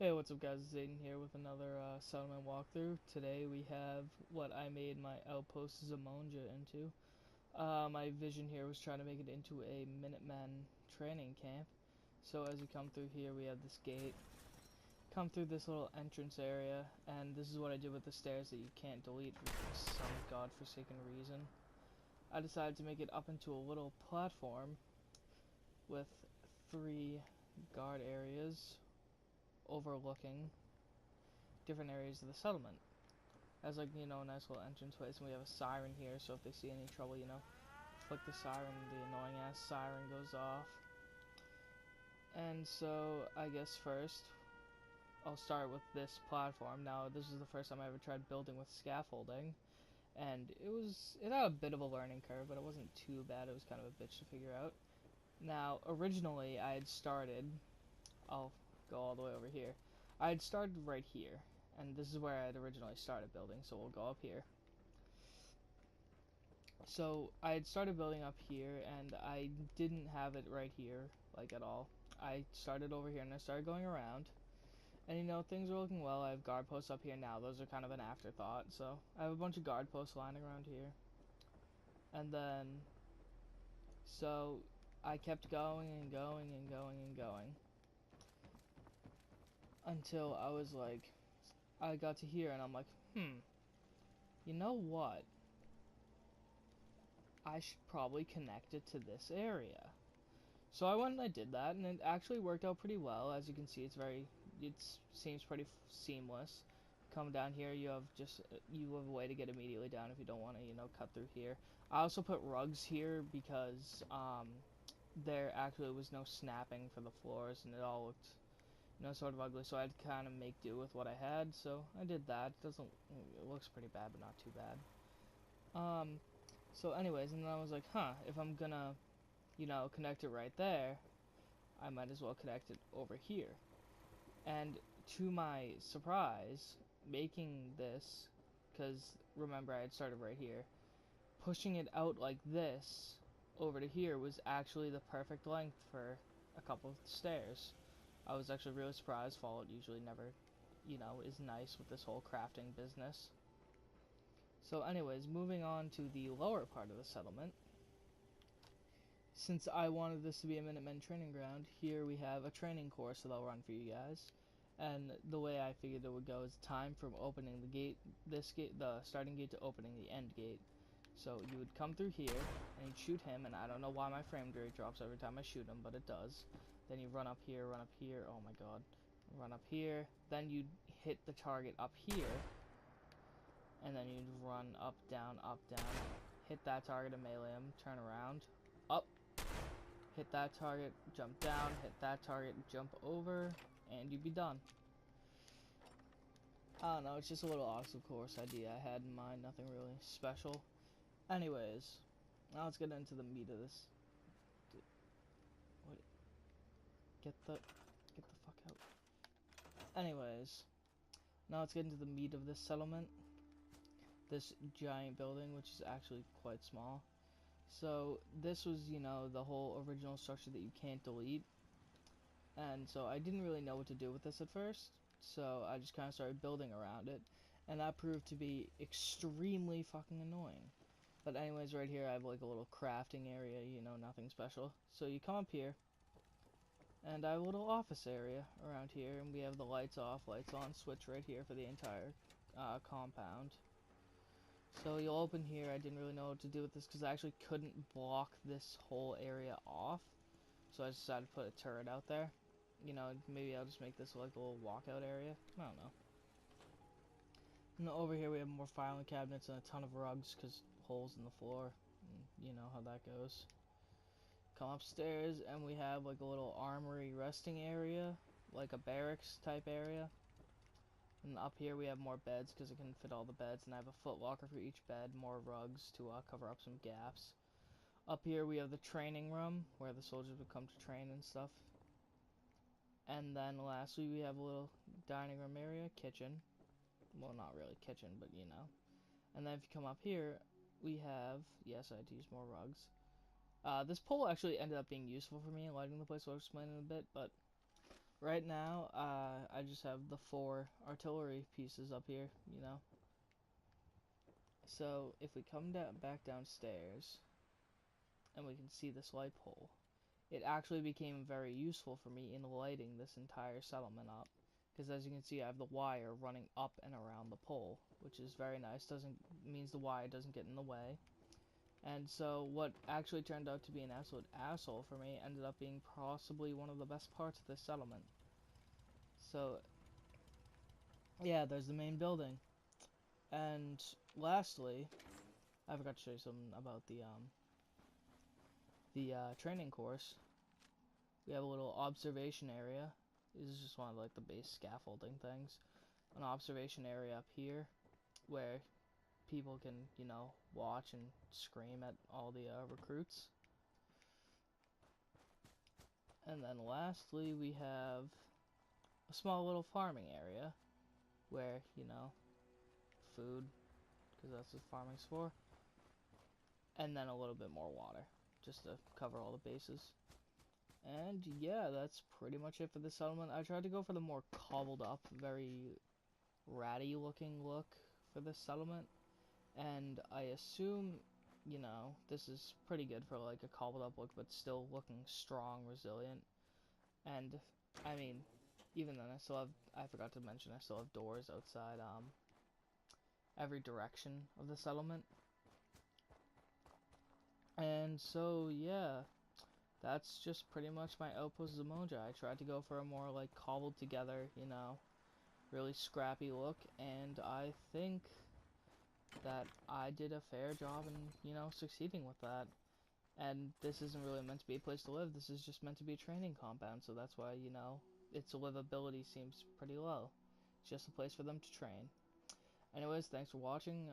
Hey, what's up guys, it's Aiden here with another settlement walkthrough. Today we have what I made my Outpost Zimonja into. My vision here was trying to make it into a Minutemen training camp. So as you come through here, we have this gate. Come through this little entrance area, and this is what I did with the stairs that you can't delete for some godforsaken reason. I decided to make it up into a little platform with 3 guard areas overlooking different areas of the settlement. As like, a nice little entrance place, and we have a siren here, so if they see any trouble, flick the siren, the annoying ass siren goes off. And so, I guess first, I'll start with this platform. Now, this is the first time I ever tried building with scaffolding, and it had a bit of a learning curve, but it wasn't too bad. It was kind of a bitch to figure out. Now, originally, I had started, I'll go all the way over here. I had started right here, and this is where I had originally started building, so we'll go up here. So I had started building up here, and I didn't have it right here, like at all. I started over here, and I started going around, and things are looking well. I have guard posts up here now. Those are kind of an afterthought, so I have a bunch of guard posts lying around here. And then, so I kept going and going and going and going until I was like, I got to here, and I'm like, you know what? I should probably connect it to this area. So I went and I did that, and it actually worked out pretty well. As you can see, it seems pretty seamless. Come down here, you have a way to get immediately down if you don't want to, cut through here. I also put rugs here because there actually was no snapping for the floors, and it all looked, sort of ugly. So I had to kind of make do with what I had. So I did that. It looks pretty bad, but not too bad. So anyways, and then I was like, if I'm gonna, connect it right there, I might as well connect it over here. And to my surprise, making this, because remember I had started right here, pushing it out like this over to here was actually the perfect length for a couple of stairs. I was actually really surprised. Fallout usually never, is nice with this whole crafting business. So anyways, moving on to the lower part of the settlement. Since I wanted this to be a Minutemen Training Ground, here we have a training course that I'll run for you guys. And the way I figured it would go is time from opening the gate, the starting gate to opening the end gate. So you would come through here, and you'd shoot him, and I don't know why my frame rate drops every time I shoot him, but it does. Then you run up here, oh my god. Run up here, then you'd hit the target up here, and then you'd run up, down, hit that target and melee him, turn around, up, hit that target, jump down, hit that target, jump over, and you'd be done. I don't know, it's just a little obstacle course idea I had in mind, nothing really special. Anyways, now let's get into the meat of this. What? Get the fuck out. Anyways, now let's get into the meat of this settlement. This giant building, which is actually quite small. So this was, the whole original structure that you can't delete. And so I didn't really know what to do with this at first. So I just kind of started building around it. And that proved to be extremely fucking annoying. But anyways, right here I have like a little crafting area, nothing special. So you come up here. And I have a little office area around here. And we have the lights off, lights on switch right here for the entire compound. So you'll open here. I didn't really know what to do with this because I actually couldn't block this whole area off. So I decided to put a turret out there. Maybe I'll just make this like a little walkout area. I don't know. And over here we have more filing cabinets and a ton of rugs because holes in the floor. And you know how that goes. Come upstairs and we have like a little armory resting area. Like a barracks type area. And up here we have more beds because it can fit all the beds, and I have a foot locker for each bed, more rugs to cover up some gaps. Up here we have the training room where the soldiers would come to train and stuff. And then lastly we have a little dining room area, kitchen. Well, not really kitchen, but And then if you come up here, we have, yes, I had to use more rugs. This pole actually ended up being useful for me in lighting the place, so I'll explain in a bit, but right now, I just have the 4 artillery pieces up here, you know. So if we come back downstairs, and we can see this light pole, it actually became very useful for me in lighting this entire settlement up. Because as you can see, I have the wire running up and around the pole, which is very nice. Means the wire doesn't get in the way. And so what actually turned out to be an absolute asshole for me ended up being possibly one of the best parts of this settlement. So yeah, there's the main building. And lastly, I forgot to show you something about the training course. We have a little observation area. This is just one of like the base scaffolding things. An observation area up here where people can, you know, watch and scream at all the recruits. And then lastly, we have a small little farming area where, you know, food, because that's what farming's for. And then a little bit more water, just to cover all the bases. And yeah, that's pretty much it for the settlement. I tried to go for the more cobbled up, very ratty looking look for this settlement. And I assume, you know, this is pretty good for like a cobbled up look, but still looking strong, resilient. And I mean, even then I forgot to mention, I still have doors outside every direction of the settlement. And so yeah, that's just pretty much my Outpost Zimonja. I tried to go for a more like cobbled together, you know, really scrappy look, and I think that I did a fair job in, you know, succeeding with that. And this isn't really meant to be a place to live, this is just meant to be a training compound, so that's why, you know, its livability seems pretty low. It's just a place for them to train. Anyways, thanks for watching.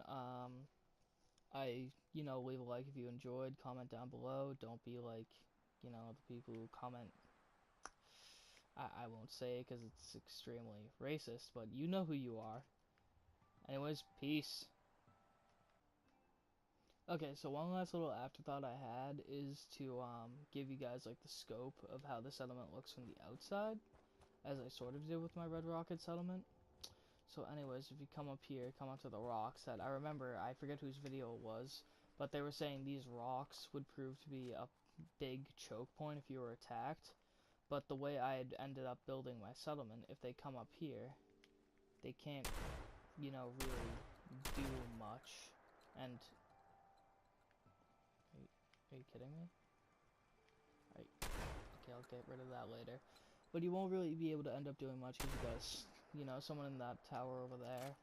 You know, leave a like if you enjoyed, comment down below. Don't be like, you know, the people who comment, I won't say it because it's extremely racist, but you know who you are. Anyways, peace. Okay, so one last little afterthought I had is to give you guys like the scope of how the settlement looks from the outside, as I sort of did with my Red Rocket settlement. So anyways, if you come up here, come up to the rocks that I remember, I forget whose video it was, but they were saying these rocks would prove to be a big choke point if you were attacked. But the way I had ended up building my settlement, if they come up here, they can't, you know, really do much. And are you kidding me? Right. Okay, I'll get rid of that later. But you won't really be able to end up doing much because you got, you know, someone in that tower over there.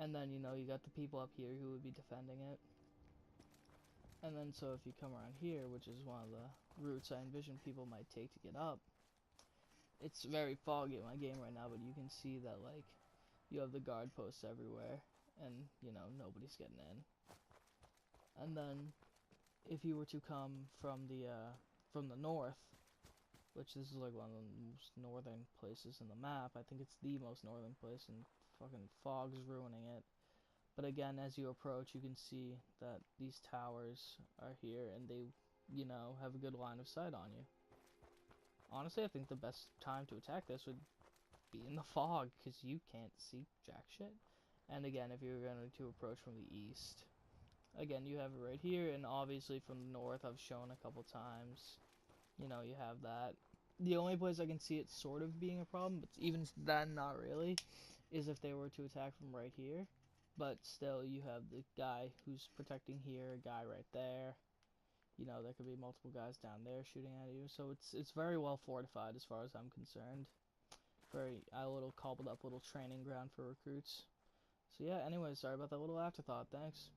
And then, you know, you got the people up here who would be defending it. And then, so if you come around here, which is one of the routes I envision people might take to get up, it's very foggy in my game right now, but you can see that, like, you have the guard posts everywhere, and, you know, nobody's getting in. And then, if you were to come from the north, which this is like one of the most northern places in the map, I think it's the most northern place, and fucking fog's ruining it. But again, as you approach, you can see that these towers are here, and they, you know, have a good line of sight on you. Honestly, I think the best time to attack this would be in the fog, because you can't see jack shit. And again, if you're going to approach from the east, again, you have it right here, and obviously from the north, I've shown a couple times. You know, you have that. The only place I can see it sort of being a problem, but even then, not really, is if they were to attack from right here. But still, you have the guy who's protecting here, a guy right there. You know, there could be multiple guys down there shooting at you. So it's very well fortified as far as I'm concerned. Very a little cobbled up little training ground for recruits. So yeah, anyway, sorry about that little afterthought. Thanks.